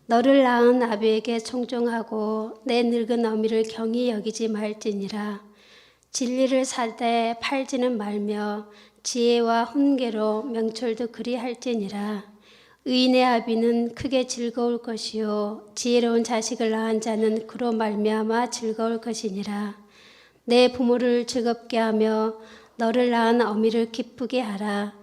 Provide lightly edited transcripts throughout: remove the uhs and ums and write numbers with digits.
너를 낳은 아비에게 청종하고 내 늙은 어미를 경히 여기지 말지니라. 진리를 사되 팔지는 말며 지혜와 훈계로 명철도 그리할지니라. 의인의 아비는 크게 즐거울 것이요 지혜로운 자식을 낳은 자는 그로 말미암아 즐거울 것이니라. 내 부모를 즐겁게 하며 너를 낳은 어미를 기쁘게 하라.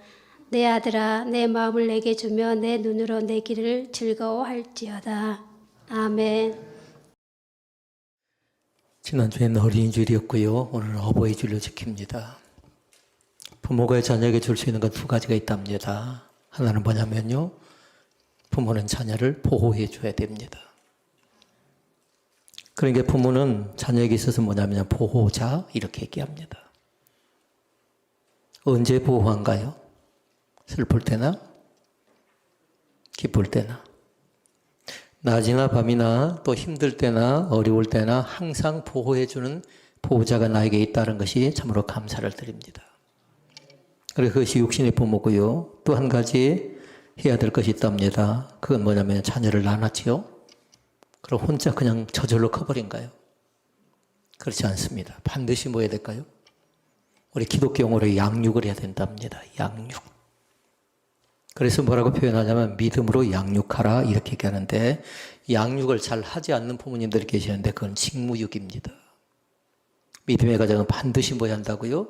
내 아들아, 내 마음을 내게 주며 내 눈으로 내 길을 즐거워할지어다. 아멘. 지난주에는 어린이주일이었고요. 오늘은 어버이주일로 지킵니다. 부모가 자녀에게 줄 수 있는 건 두 가지가 있답니다. 하나는 뭐냐면요. 부모는 자녀를 보호해 줘야 됩니다. 그러니까 부모는 자녀에게 있어서 뭐냐면 보호자 이렇게 얘기합니다. 언제 보호한가요? 슬플 때나 기쁠 때나 낮이나 밤이나 또 힘들 때나 어려울 때나 항상 보호해주는 보호자가 나에게 있다는 것이 참으로 감사를 드립니다. 그래서 그것이 육신의 부모고요. 또 한 가지 해야 될 것이 있답니다. 그건 뭐냐면 자녀를 낳았지요. 그럼 혼자 그냥 저절로 커버린가요? 그렇지 않습니다. 반드시 뭐 해야 될까요? 우리 기독교 용어로 양육을 해야 된답니다. 양육. 그래서 뭐라고 표현하냐면 믿음으로 양육하라 이렇게 얘기하는데 양육을 잘 하지 않는 부모님들이 계시는데 그건 직무유기입니다. 믿음의 가정은 반드시 뭐 해야 한다고요?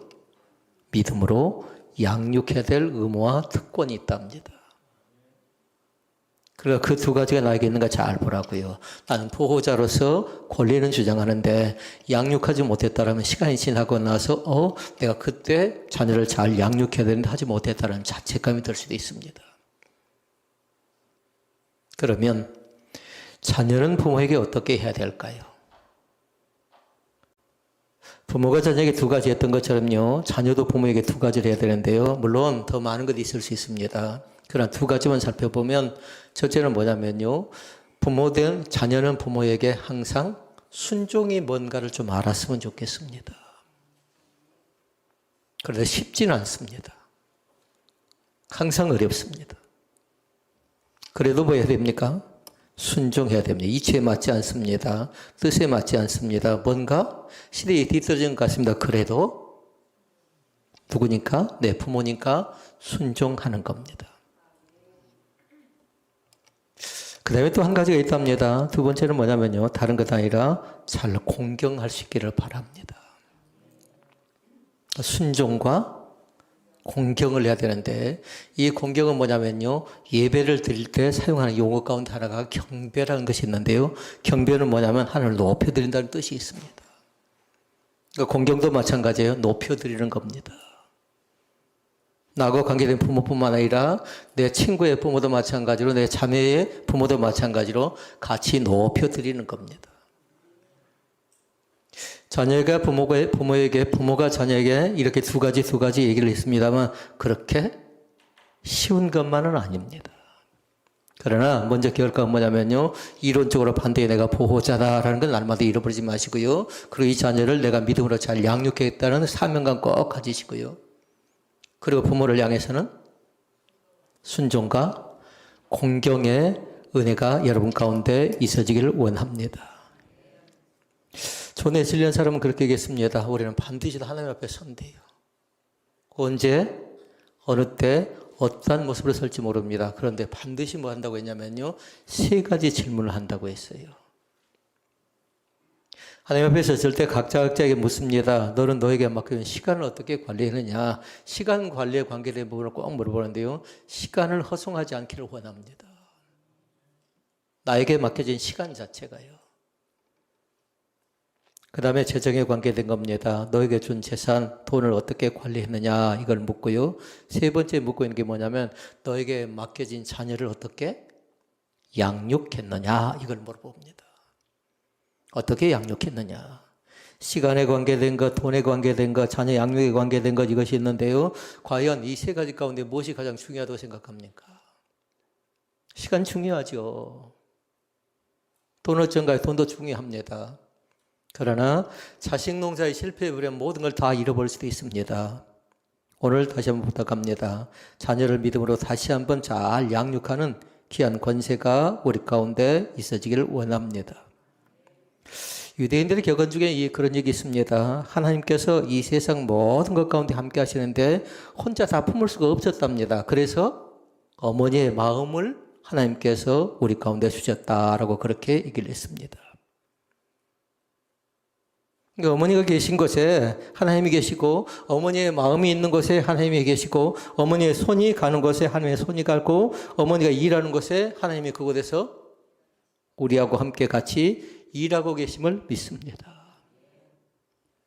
믿음으로 양육해야 될 의무와 특권이 있답니다. 그래서 그 두 가지가 나에게 있는가 잘 보라고요. 나는 보호자로서 권리는 주장하는데 양육하지 못했다라면 시간이 지나고 나서 내가 그때 자녀를 잘 양육해야 되는데 하지 못했다는 자책감이 들 수도 있습니다. 그러면 자녀는 부모에게 어떻게 해야 될까요? 부모가 자녀에게 두 가지 했던 것처럼요. 자녀도 부모에게 두 가지를 해야 되는데요. 물론 더 많은 것이 있을 수 있습니다. 그러나 두 가지만 살펴보면 첫째는 뭐냐면요. 자녀는 부모에게 항상 순종이 뭔가를 좀 알았으면 좋겠습니다. 그런데 쉽지는 않습니다. 항상 어렵습니다. 그래도 뭐 해야 됩니까? 순종해야 됩니다. 이치에 맞지 않습니다. 뜻에 맞지 않습니다. 뭔가 시대에 뒤떨어진 것 같습니다. 그래도 누구니까? 내 부모니까 순종하는 겁니다. 그 다음에 또 한 가지가 있답니다. 두 번째는 뭐냐면요. 다른 것 아니라 잘 공경할 수 있기를 바랍니다. 순종과 공경을 해야 되는데 이 공경은 뭐냐면요. 예배를 드릴 때 사용하는 용어 가운데 하나가 경배라는 것이 있는데요. 경배는 뭐냐면 하나님을 높여드린다는 뜻이 있습니다. 그러니까 공경도 마찬가지예요. 높여드리는 겁니다. 나하고 관계된 부모뿐만 아니라 내 친구의 부모도 마찬가지로 내 자매의 부모도 마찬가지로 같이 높여드리는 겁니다. 자녀가 부모에게, 부모가 자녀에게 이렇게 두 가지 얘기를 했습니다만 그렇게 쉬운 것만은 아닙니다. 그러나 먼저 기억할 뭐냐면요. 이론적으로 반대에 내가 보호자다라는 건 날마다 잃어버리지 마시고요. 그리고 이 자녀를 내가 믿음으로 잘 양육하겠다는 사명감 꼭 가지시고요. 그리고 부모를 향해서는 순종과 공경의 은혜가 여러분 가운데 있어지기를 원합니다. 전에 진리한 사람은 그렇게 얘기했습니다. 우리는 반드시 하나님 앞에 선대요. 언제, 어느 때, 어떠한 모습으로 설지 모릅니다. 그런데 반드시 뭐 한다고 했냐면요. 세 가지 질문을 한다고 했어요. 하나님 앞에 섰을 때 각자에게 묻습니다. 너는 너에게 맡겨진 시간을 어떻게 관리하느냐. 시간 관리에 관계된 부분을 꼭 물어보는데요. 시간을 허송하지 않기를 원합니다. 나에게 맡겨진 시간 자체가요. 그 다음에 재정에 관계된 겁니다. 너에게 준 재산, 돈을 어떻게 관리했느냐 이걸 묻고요. 세 번째 묻고 있는 게 뭐냐면 너에게 맡겨진 자녀를 어떻게 양육했느냐 이걸 물어봅니다. 어떻게 양육했느냐. 시간에 관계된 것, 돈에 관계된 것, 자녀 양육에 관계된 것 이것이 있는데요. 과연 이 세 가지 가운데 무엇이 가장 중요하다고 생각합니까? 시간 중요하죠. 돈 어쩐가요? 돈도 중요합니다. 그러나 자식 농사에 실패해버리면 모든 걸 다 잃어버릴 수도 있습니다. 오늘 다시 한번 부탁합니다. 자녀를 믿음으로 다시 한번 잘 양육하는 귀한 권세가 우리 가운데 있어지기를 원합니다. 유대인들의 격언 중에 그런 얘기 있습니다. 하나님께서 이 세상 모든 것 가운데 함께 하시는데 혼자 다 품을 수가 없었답니다. 그래서 어머니의 마음을 하나님께서 우리 가운데 주셨다라고 그렇게 얘기를 했습니다. 그러니까 어머니가 계신 곳에 하나님이 계시고, 어머니의 마음이 있는 곳에 하나님이 계시고, 어머니의 손이 가는 곳에 하나님의 손이 가고, 어머니가 일하는 곳에 하나님이 그곳에서 우리하고 함께 같이 일하고 계심을 믿습니다.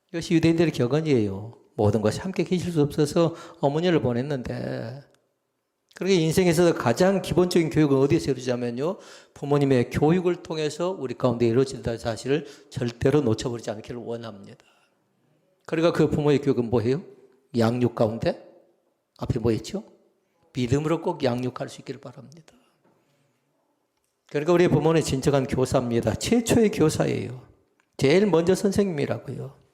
이것이 유대인들의 격언이에요. 모든 것이 함께 계실 수 없어서 어머니를 보냈는데, 그렇게 인생에서 가장 기본적인 교육은 어디에서 이루어지냐면요, 부모님의 교육을 통해서 우리 가운데 이루어진다는 사실을 절대로 놓쳐버리지 않기를 원합니다. 그러니까 그 부모의 교육은 뭐예요? 양육 가운데 앞에 뭐였죠? 믿음으로 꼭 양육할 수 있기를 바랍니다. 그러니까 우리 부모는 진정한 교사입니다. 최초의 교사예요. 제일 먼저 선생님이라고요.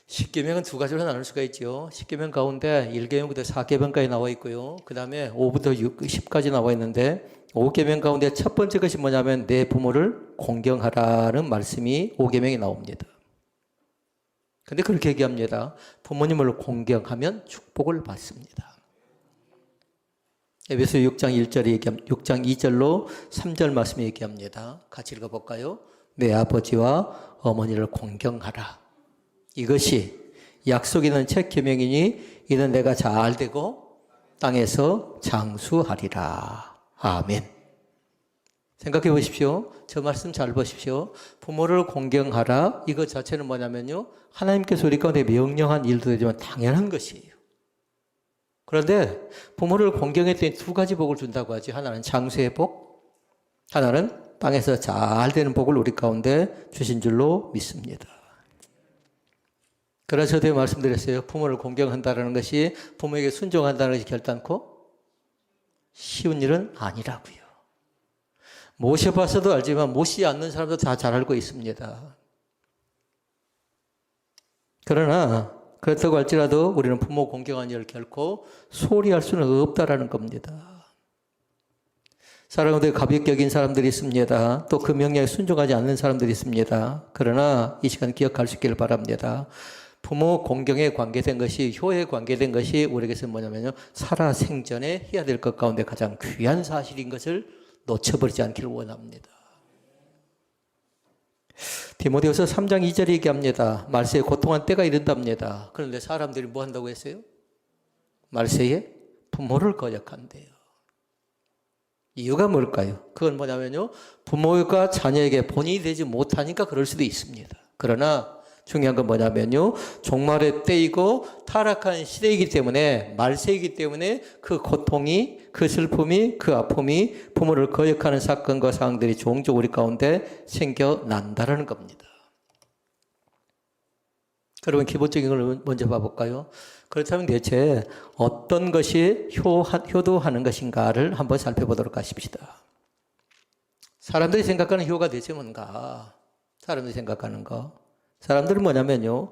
십계명은 두 가지로 나눌 수가 있죠. 십계명 가운데 1계명부터 4계명까지 나와 있고요. 그 다음에 5부터 10까지 나와 있는데, 5계명 가운데 첫 번째 것이 뭐냐면 내 부모를 공경하라는 말씀이 5계명에 나옵니다. 근데 그렇게 얘기합니다. 부모님을 공경하면 축복을 받습니다. 에베소 6장 1절에 6장 2절로 3절 말씀에 얘기합니다. 같이 읽어볼까요? 내 아버지와 어머니를 공경하라. 이것이 약속 있는 첫 계명이니 이는 내가 잘 되고 땅에서 장수하리라. 아멘. 생각해 보십시오. 저 말씀 잘 보십시오. 부모를 공경하라. 이것 자체는 뭐냐면요, 하나님께서 우리 가운데 명령한 일도 되지만 당연한 것이에요. 그런데 부모를 공경했더니 두 가지 복을 준다고 하지. 하나는 장수의 복, 하나는 땅에서 잘 되는 복을 우리 가운데 주신 줄로 믿습니다. 그러나 저도 말씀드렸어요. 부모를 공경한다는 것이, 부모에게 순종한다는 것이 결단코 쉬운 일은 아니라고요. 모셔봐서도 알지만 모시지 않는 사람도 다 잘 알고 있습니다. 그러나 그렇다고 할지라도 우리는 부모 공경한 일을 결코 소홀히 할 수는 없다라는 겁니다. 사랑하는 가볍게 여긴 사람들이 있습니다. 또 그 명령에 순종하지 않는 사람들이 있습니다. 그러나 이 시간 기억할 수 있기를 바랍니다. 부모 공경에 관계된 것이, 효에 관계된 것이 우리에게서 뭐냐면요, 살아생전에 해야 될 것 가운데 가장 귀한 사실인 것을 놓쳐버리지 않기를 원합니다. 디모데후서 3장 2절에 얘기합니다. 말세에 고통한 때가 이른답니다. 그런데 사람들이 뭐 한다고 했어요? 말세에 부모를 거역한대요. 이유가 뭘까요? 그건 뭐냐면요, 부모가 자녀에게 본인이 되지 못하니까 그럴 수도 있습니다. 그러나 중요한 건 뭐냐면요, 종말의 때이고 타락한 시대이기 때문에, 말세이기 때문에 그 고통이, 그 슬픔이, 그 아픔이, 부모를 거역하는 사건과 상황들이 종종 우리 가운데 생겨난다는 겁니다. 그러면 기본적인 걸 먼저 봐볼까요? 그렇다면 대체 어떤 것이 효도하는 것인가를 한번 살펴보도록 하십시다. 사람들이 생각하는 효가 대체 뭔가? 사람들이 생각하는 거. 사람들은 뭐냐면요,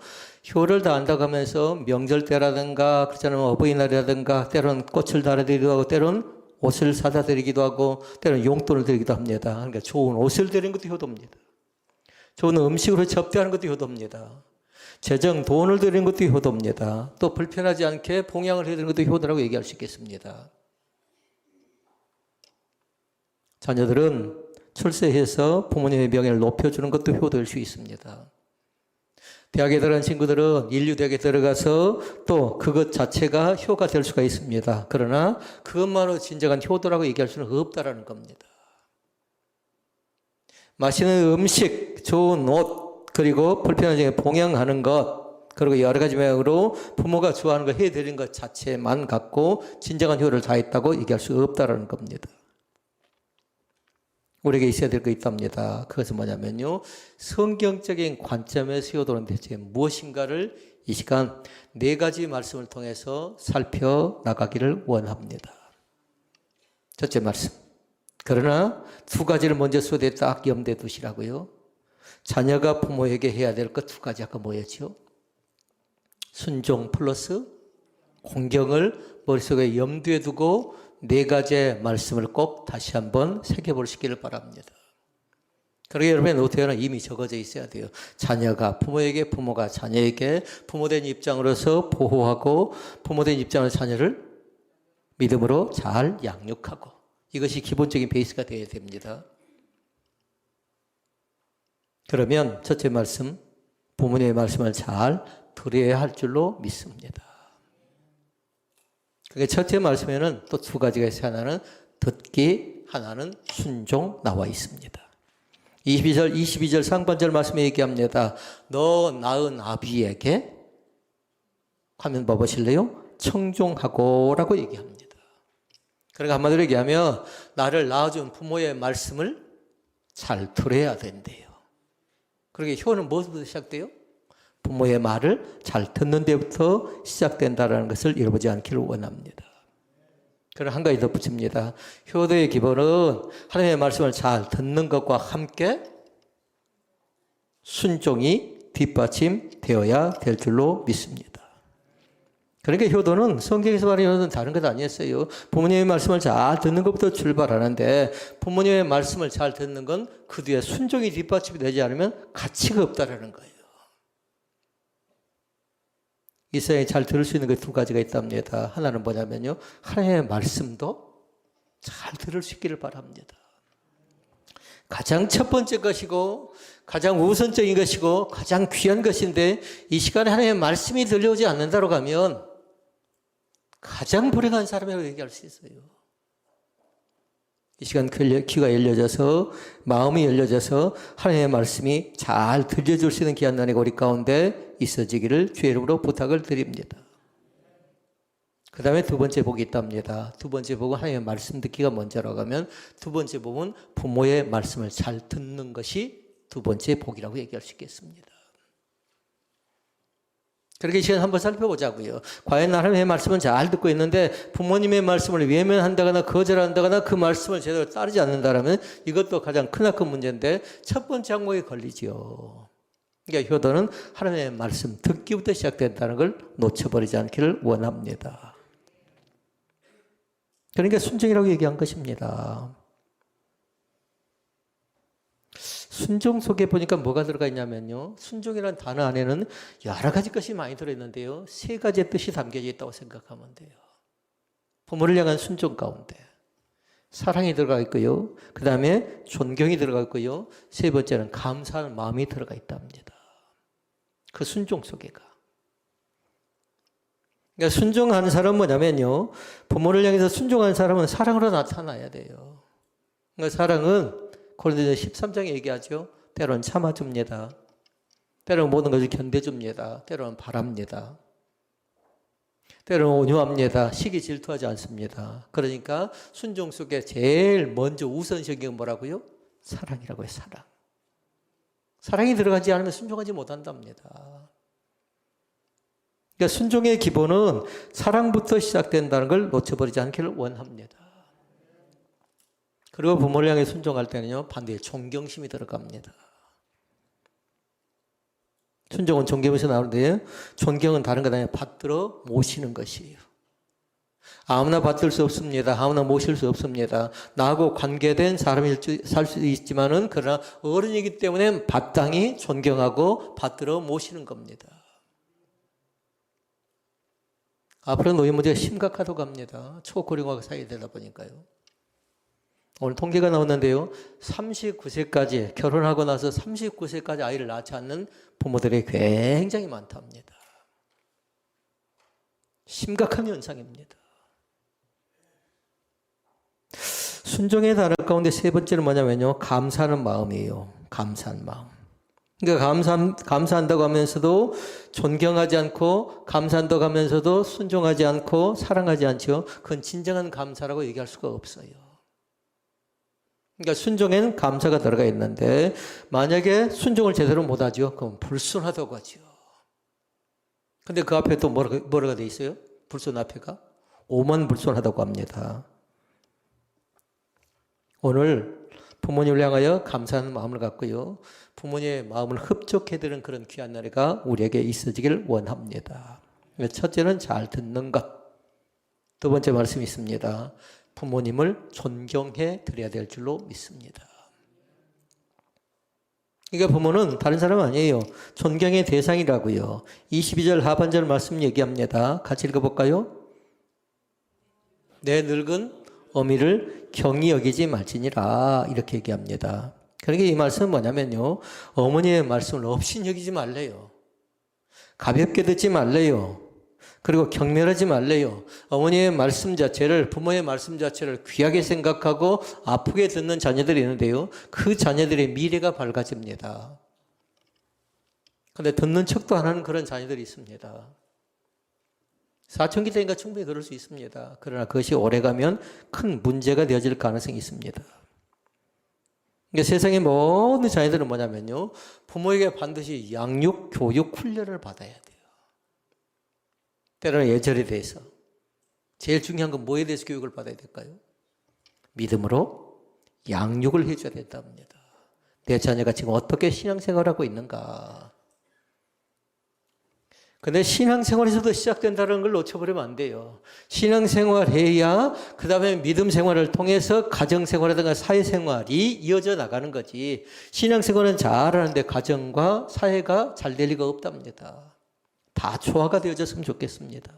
효를 다한다고 하면서 명절 때라든가, 그렇잖아요, 어버이날이라든가, 때로는 꽃을 달아드리기도 하고, 때로는 옷을 사다 드리기도 하고, 때로는 용돈을 드리기도 합니다. 그러니까 좋은 옷을 드리는 것도 효도입니다. 좋은 음식으로 접대하는 것도 효도입니다. 재정, 돈을 드리는 것도 효도입니다. 또 불편하지 않게 봉양을 해드리는 것도 효도라고 얘기할 수 있겠습니다. 자녀들은 출세해서 부모님의 명예를 높여주는 것도 효도일 수 있습니다. 대학에 들어간 친구들은 인류대학에 들어가서 또 그것 자체가 효가 될 수가 있습니다. 그러나 그것만으로 진정한 효도라고 얘기할 수는 없다라는 겁니다. 맛있는 음식, 좋은 옷, 그리고 불편하게 봉양하는 것, 그리고 여러 가지 방향으로 부모가 좋아하는 걸 해드리는 것 자체만 갖고 진정한 효를 다했다고 얘기할 수 없다라는 겁니다. 우리에게 있어야 될 거 있답니다. 그것은 뭐냐면요, 성경적인 관점에서 효도는 대체 무엇인가를 이 시간 네 가지 말씀을 통해서 살펴나가기를 원합니다. 첫째 말씀. 그러나 두 가지를 먼저 손에 딱 염두에 두시라고요. 자녀가 부모에게 해야 될 것 두 가지, 아까 뭐였죠? 순종 플러스 공경을 머릿속에 염두에 두고 네 가지의 말씀을 꼭 다시 한번 새겨볼 수 있기를 바랍니다. 그러게 여러분의 노트에는 이미 적어져 있어야 돼요. 자녀가 부모에게, 부모가 자녀에게 부모된 입장으로서 보호하고 부모된 입장으로 자녀를 믿음으로 잘 양육하고, 이것이 기본적인 베이스가 되어야 됩니다. 그러면 첫째 말씀, 부모님의 말씀을 잘 들어야 할 줄로 믿습니다. 그게 첫째 말씀에는 또 두 가지가 있어요. 하나는 듣기, 하나는 순종 나와 있습니다. 22절 상반절 말씀에 얘기합니다. 너 낳은 아비에게, 화면 봐보실래요? 청종하고 라고 얘기합니다. 그러니까 한마디로 얘기하면 나를 낳아준 부모의 말씀을 잘 들어야 된대요. 그러게 효는 무엇부터 시작돼요? 부모의 말을 잘 듣는 데부터 시작된다는 것을 잃어보지 않기를 원합니다. 그럼 한 가지 덧붙입니다. 효도의 기본은 하나님의 말씀을 잘 듣는 것과 함께 순종이 뒷받침되어야 될 줄로 믿습니다. 그러니까 효도는 성경에서 말하는 효도는 다른 것 아니었어요. 부모님의 말씀을 잘 듣는 것부터 출발하는데 부모님의 말씀을 잘 듣는 건 그 뒤에 순종이 뒷받침이 되지 않으면 가치가 없다라는 거예요. 이 세상에 잘 들을 수 있는 게 두 가지가 있답니다. 하나는 뭐냐면요, 하나님의 말씀도 잘 들을 수 있기를 바랍니다. 가장 첫 번째 것이고 가장 우선적인 것이고 가장 귀한 것인데 이 시간에 하나님의 말씀이 들려오지 않는다고 하면 가장 불행한 사람이라고 얘기할 수 있어요. 이 시간 귀가 열려져서 마음이 열려져서 하나님의 말씀이 잘 들려줄 수 있는 귀한 날이 우리 가운데 있어지기를 주의 이름으로 부탁을 드립니다. 그 다음에 두 번째 복이 있답니다. 두 번째 복은 하나님의 말씀 듣기가 먼저라고 하면 두 번째 복은 부모의 말씀을 잘 듣는 것이 두 번째 복이라고 얘기할 수 있겠습니다. 그렇게 이 시간 한번 살펴보자고요. 과연 하나님의 말씀은 잘 듣고 있는데 부모님의 말씀을 외면한다거나 거절한다거나 그 말씀을 제대로 따르지 않는다면 이것도 가장 크나큰 문제인데 첫 번째 항목에 걸리지요. 그러니까 효도는 하나님의 말씀 듣기부터 시작된다는 걸 놓쳐버리지 않기를 원합니다. 그러니까 순종이라고 얘기한 것입니다. 순종 속에 보니까 뭐가 들어가 있냐면요, 순종이라는 단어 안에는 여러 가지 것이 많이 들어있는데요, 세 가지의 뜻이 담겨져 있다고 생각하면 돼요. 부모를 향한 순종 가운데 사랑이 들어가 있고요, 그 다음에 존경이 들어가 있고요, 세 번째는 감사하는 마음이 들어가 있답니다. 그 순종 속에가. 그러니까 순종하는 사람은 뭐냐면요, 부모를 향해서 순종하는 사람은 사랑으로 나타나야 돼요. 그러니까 사랑은 고린도전서 13장에 얘기하죠. 때로는 참아줍니다. 때로는 모든 것을 견뎌줍니다. 때로는 바랍니다. 때로는 온유합니다. 시기 질투하지 않습니다. 그러니까 순종 속에 제일 먼저 우선적인 건 뭐라고요? 사랑이라고 해요. 사랑. 사랑이 들어가지 않으면 순종하지 못한답니다. 그러니까 순종의 기본은 사랑부터 시작된다는 걸 놓쳐버리지 않기를 원합니다. 그리고 부모를 향해 순종할 때는요, 반대에 존경심이 들어갑니다. 순종은 존경에서 나오는데 존경은 다른 것 아니에요. 받들어 모시는 것이에요. 아무나 받들 수 없습니다. 아무나 모실 수 없습니다. 나하고 관계된 사람일 살 수 있지만은 그러나 어른이기 때문에 마땅히 존경하고 받들어 모시는 겁니다. 앞으로 노인 문제가 심각하다고 합니다. 초고령화가 사회에 되다 보니까요. 오늘 통계가 나왔는데요, 39세까지 결혼하고 나서 39세까지 아이를 낳지 않는 부모들이 굉장히 많답니다. 심각한 현상입니다. 순종의 단어 가운데 세 번째는 뭐냐면요, 감사하는 마음이에요. 감사한 마음. 그러니까 감사한다고 하면서도 존경하지 않고, 감사한다고 하면서도 순종하지 않고 사랑하지 않죠. 그건 진정한 감사라고 얘기할 수가 없어요. 그러니까 순종에는 감사가 들어가 있는데 만약에 순종을 제대로 못하죠. 그럼 불순하다고 하죠. 근데 그 앞에 또 뭐라가 돼 있어요? 불순 앞에가 오만불순하다고 합니다. 오늘 부모님을 향하여 감사하는 마음을 갖고요, 부모님의 마음을 흡족해드리는 그런 귀한 날이가 우리에게 있어지길 원합니다. 첫째는 잘 듣는 것. 두 번째 말씀이 있습니다. 부모님을 존경해 드려야 될 줄로 믿습니다. 그러니까 부모는 다른 사람 아니에요. 존경의 대상이라고요. 22절 하반절 말씀 얘기합니다. 같이 읽어볼까요? 내 늙은 어미를 경히 여기지 말지니라 이렇게 얘기합니다. 그러니까 이 말씀은 뭐냐면요. 어머니의 말씀을 없이 여기지 말래요. 가볍게 듣지 말래요. 그리고 경멸하지 말래요. 어머니의 말씀 자체를, 부모의 말씀 자체를 귀하게 생각하고 아프게 듣는 자녀들이 있는데요. 그 자녀들의 미래가 밝아집니다. 그런데 듣는 척도 안 하는 그런 자녀들이 있습니다. 사춘기 때니까 충분히 그럴 수 있습니다. 그러나 그것이 오래가면 큰 문제가 되어질 가능성이 있습니다. 그러니까 세상의 모든 자녀들은 뭐냐면요. 부모에게 반드시 양육, 교육, 훈련을 받아야 돼요. 때로는 예절에 대해서. 제일 중요한 건 뭐에 대해서 교육을 받아야 될까요? 믿음으로 양육을 해줘야 된답니다. 내 자녀가 지금 어떻게 신앙생활하고 있는가. 근데 신앙생활에서도 시작된다는 걸 놓쳐버리면 안 돼요. 신앙생활해야 그 다음에 믿음생활을 통해서 가정생활이라든가 사회생활이 이어져 나가는 거지. 신앙생활은 잘하는데 가정과 사회가 잘 될 리가 없답니다. 다 조화가 되어졌으면 좋겠습니다.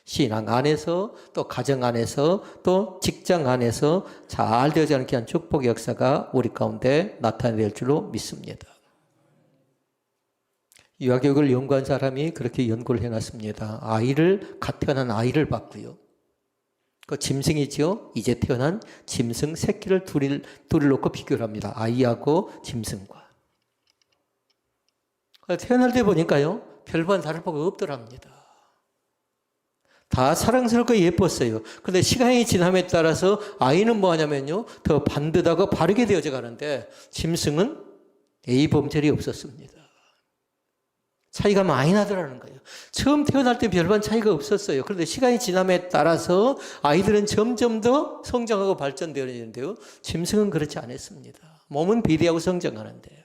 신앙 안에서 또 가정 안에서 또 직장 안에서 잘 되어지 않게 한 축복의 역사가 우리 가운데 나타낼 줄로 믿습니다. 유아교육을 연구한 사람이 그렇게 연구를 해놨습니다. 갓 태어난 아이를 봤고요. 그 짐승이죠. 이제 태어난 짐승 새끼를 둘을 놓고 비교를 합니다. 아이하고 짐승과. 태어날 때 보니까요. 별반 다를 바가 없더랍니다. 다 사랑스럽고 예뻤어요. 그런데 시간이 지남에 따라서 아이는 뭐 하냐면요. 더 반듯하고 바르게 되어져 가는데 짐승은 A범절이 없었습니다. 차이가 많이 나더라는 거예요. 처음 태어날 때 별반 차이가 없었어요. 그런데 시간이 지남에 따라서 아이들은 점점 더 성장하고 발전되어지는데요. 짐승은 그렇지 않았습니다. 몸은 비대하고 성장하는데.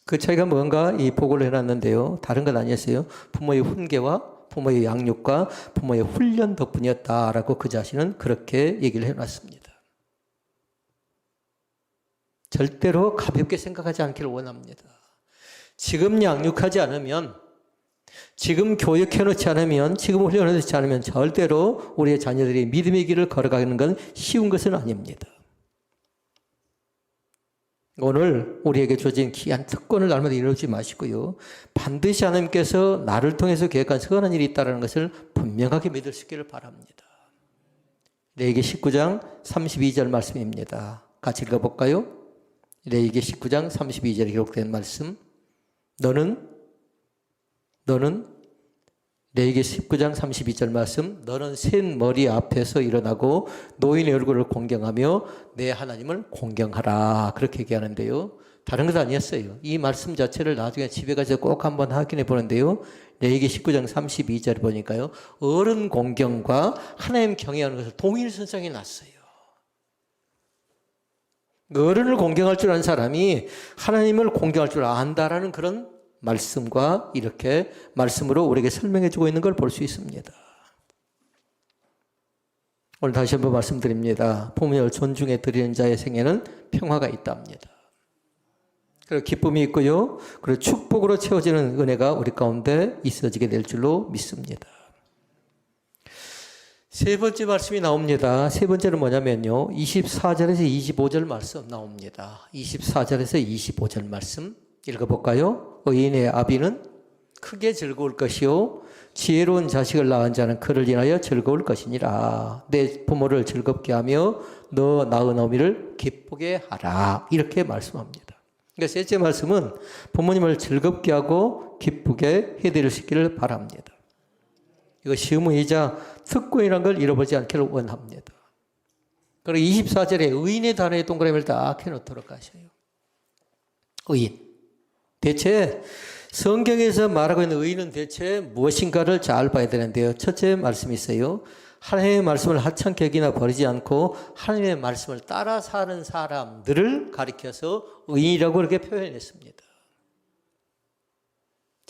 그 차이가 뭔가 이 보고를 해놨는데요. 다른 건 아니었어요. 부모의 훈계와 부모의 양육과 부모의 훈련 덕분이었다라고 그 자신은 그렇게 얘기를 해놨습니다. 절대로 가볍게 생각하지 않기를 원합니다. 지금 양육하지 않으면, 지금 교육해놓지 않으면, 지금 훈련해놓지 않으면 절대로 우리의 자녀들이 믿음의 길을 걸어가는 건 쉬운 것은 아닙니다. 오늘 우리에게 주어진 귀한 특권을 날마다 이루지 마시고요. 반드시 하나님께서 나를 통해서 계획한 선한 일이 있다는 것을 분명하게 믿을 수 있기를 바랍니다. 레위기 19장 32절 말씀입니다. 같이 읽어볼까요? 레위기 19장 32절에 기록된 말씀. 너는 레위기 19장 32절 말씀, 너는 센 머리 앞에서 일어나고 노인의 얼굴을 공경하며 내 하나님을 공경하라. 그렇게 얘기하는데요. 다른 것 아니었어요. 이 말씀 자체를 나중에 집에 가서 꼭 한번 확인해 보는데요. 레위기 19장 32절 보니까요. 어른 공경과 하나님 경외하는 것을 동일선상에 놨어요. 어른을 공경할 줄 아는 사람이 하나님을 공경할 줄 안다라는 그런 말씀과 이렇게 말씀으로 우리에게 설명해 주고 있는 걸 볼 수 있습니다. 오늘 다시 한번 말씀드립니다. 부모님을 존중해 드리는 자의 생에는 평화가 있답니다. 그리고 기쁨이 있고요. 그리고 축복으로 채워지는 은혜가 우리 가운데 있어지게 될 줄로 믿습니다. 세 번째 말씀이 나옵니다. 세 번째는 뭐냐면요. 24절에서 25절 말씀 나옵니다. 24절에서 25절 말씀 읽어볼까요? 의인의 아비는 크게 즐거울 것이요 지혜로운 자식을 낳은 자는 그를 인하여 즐거울 것이니라. 내 부모를 즐겁게 하며 너 낳은 어미를 기쁘게 하라. 이렇게 말씀합니다. 그러니까 셋째 말씀은 부모님을 즐겁게 하고 기쁘게 해드릴 수 있기를 바랍니다. 이것이 의무이자 특권이라는 걸 잃어버리지 않기를 원합니다. 그리고 24절에 의인의 단어의 동그라미를 딱 해놓도록 하셔요. 의인. 대체 성경에서 말하고 있는 의인은 대체 무엇인가를 잘 봐야 되는데요. 첫째 말씀이 있어요. 하나님의 말씀을 하찮게 여기나 버리지 않고 하나님의 말씀을 따라 사는 사람들을 가리켜서 의인이라고 그렇게 표현했습니다.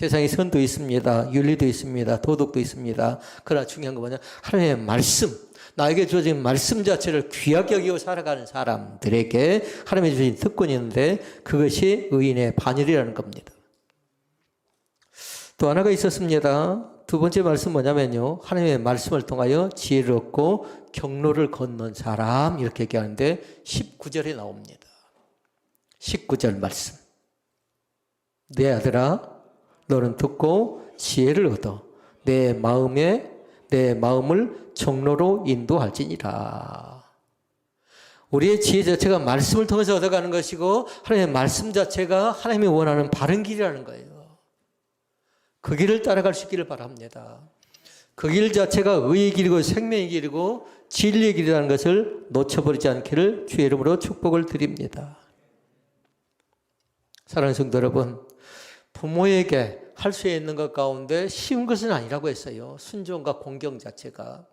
세상에 선도 있습니다. 윤리도 있습니다. 도덕도 있습니다. 그러나 중요한 건 뭐냐? 하나님의 말씀, 나에게 주어진 말씀 자체를 귀하게 여기고 살아가는 사람들에게 하나님이 주신 특권이 있는데 그것이 의인의 반열이라는 겁니다. 또 하나가 있었습니다. 두 번째 말씀 뭐냐면요. 하나님의 말씀을 통하여 지혜를 얻고 경로를 걷는 사람 이렇게 얘기하는데 19절에 나옵니다. 19절 말씀. 내 아들아 너는 듣고 지혜를 얻어 내 마음을 정로로 인도할지니라. 우리의 지혜 자체가 말씀을 통해서 얻어가는 것이고 하나님의 말씀 자체가 하나님이 원하는 바른 길이라는 거예요. 그 길을 따라갈 수 있기를 바랍니다. 그 길 자체가 의의 길이고 생명의 길이고 진리의 길이라는 것을 놓쳐버리지 않기를 주의 이름으로 축복을 드립니다. 사랑하는 성도 여러분, 부모에게 할 수 있는 것 가운데 쉬운 것은 아니라고 했어요. 순종과 공경 자체가.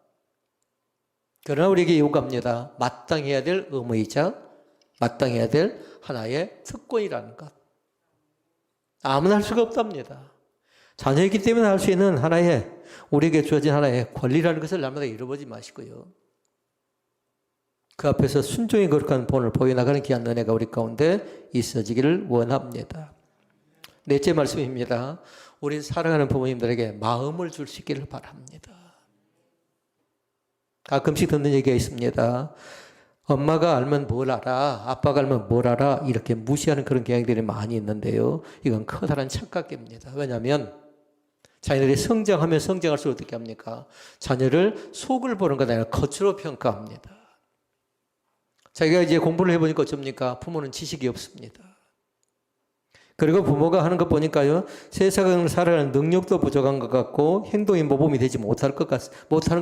그러나 우리에게 요구합니다. 마땅해야 될 의무이자 마땅해야 될 하나의 특권이라는 것. 아무나 할 수가 없답니다. 자녀이기 때문에 할 수 있는 하나의 우리에게 주어진 하나의 권리라는 것을 날마다 잃어버리지 마시고요. 그 앞에서 순종의 거룩한 본을 보여나가는 귀한 은혜가 우리 가운데 있어지기를 원합니다. 넷째 말씀입니다. 우리 사랑하는 부모님들에게 마음을 줄 수 있기를 바랍니다. 가끔씩 듣는 얘기가 있습니다. 엄마가 알면 뭘 알아, 아빠가 알면 뭘 알아 이렇게 무시하는 그런 경향들이 많이 있는데요. 이건 커다란 착각입니다. 왜냐하면 자녀들이 성장하면 성장할수록 어떻게 합니까? 자녀를 속을 보는 것 아니라 겉으로 평가합니다. 자기가 이제 공부를 해보니까 어쩝니까? 부모는 지식이 없습니다. 그리고 부모가 하는 것 보니까요, 세상을 살아가는 능력도 부족한 것 같고 행동이 모범이 되지 못하는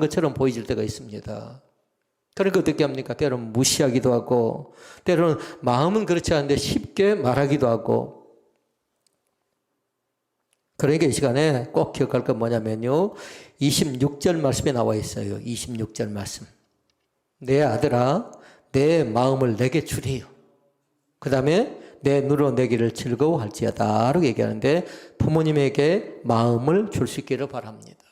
것처럼 보여질 때가 있습니다. 그러니까 어떻게 합니까? 때로는 무시하기도 하고 때로는 마음은 그렇지 않은데 쉽게 말하기도 하고. 그러니까 이 시간에 꼭 기억할 건 뭐냐면요, 26절 말씀에 나와 있어요. 26절 말씀. 내 아들아 내 마음을 내게 주리요. 그 다음에 내 눈으로 내 길을 즐거워할지어다 라고 얘기하는데 부모님에게 마음을 줄 수 있기를 바랍니다.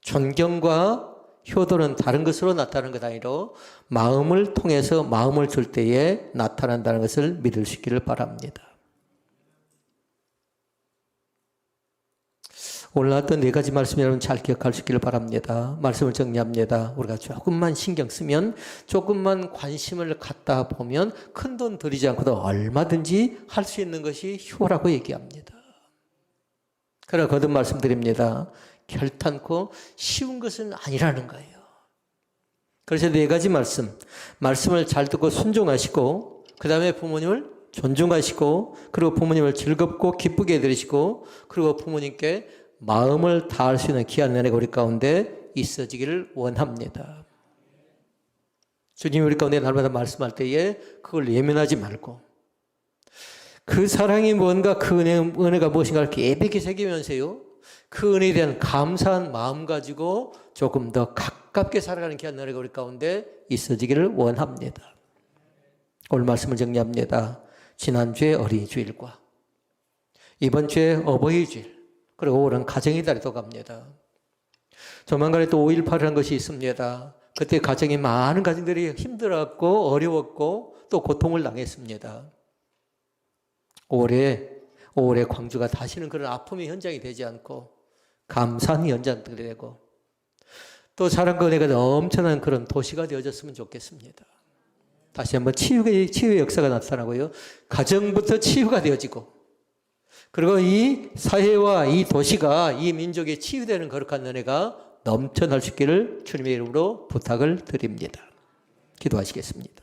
존경과 효도는 다른 것으로 나타나는 것 아니라 마음을 통해서 마음을 줄 때에 나타난다는 것을 믿을 수 있기를 바랍니다. 오늘 나왔던 네 가지 말씀 여러분 잘 기억할 수 있기를 바랍니다. 말씀을 정리합니다. 우리가 조금만 신경 쓰면, 조금만 관심을 갖다 보면 큰 돈 들이지 않고도 얼마든지 할 수 있는 것이 효라고 얘기합니다. 그러나 거듭 말씀드립니다. 결탄코 쉬운 것은 아니라는 거예요. 그래서 네 가지 말씀을 잘 듣고 순종하시고 그 다음에 부모님을 존중하시고 그리고 부모님을 즐겁고 기쁘게 해드리시고 그리고 부모님께 마음을 다할 수 있는 귀한 은혜가 우리 가운데 있어지기를 원합니다. 주님이 우리 가운데 날마다 말씀할 때에 그걸 예민하지 말고 그 사랑이 뭔가 그 은혜가 무엇인가 이렇게 예비하게 새기면서요, 그 은혜에 대한 감사한 마음 가지고 조금 더 가깝게 살아가는 귀한 은혜가 우리 가운데 있어지기를 원합니다. 오늘 말씀을 정리합니다. 지난주에 어린이 주일과 이번 주에 어버이 주일, 그리고 5월은 가정의 달이 또 갑니다. 조만간에 또 5.18이라는 것이 있습니다. 그때 가정이 많은 가정들이 힘들었고 어려웠고 또 고통을 당했습니다. 5월에 광주가 다시는 그런 아픔의 현장이 되지 않고 감사한 현장들이 되고 또 사랑과 은혜가 엄청난 그런 도시가 되어졌으면 좋겠습니다. 다시 한번 치유의 역사가 나타나고요. 가정부터 치유가 되어지고 그리고 이 사회와 이 도시가 이 민족의 치유되는 거룩한 은혜가 넘쳐날 수 있기를 주님의 이름으로 부탁을 드립니다. 기도하시겠습니다.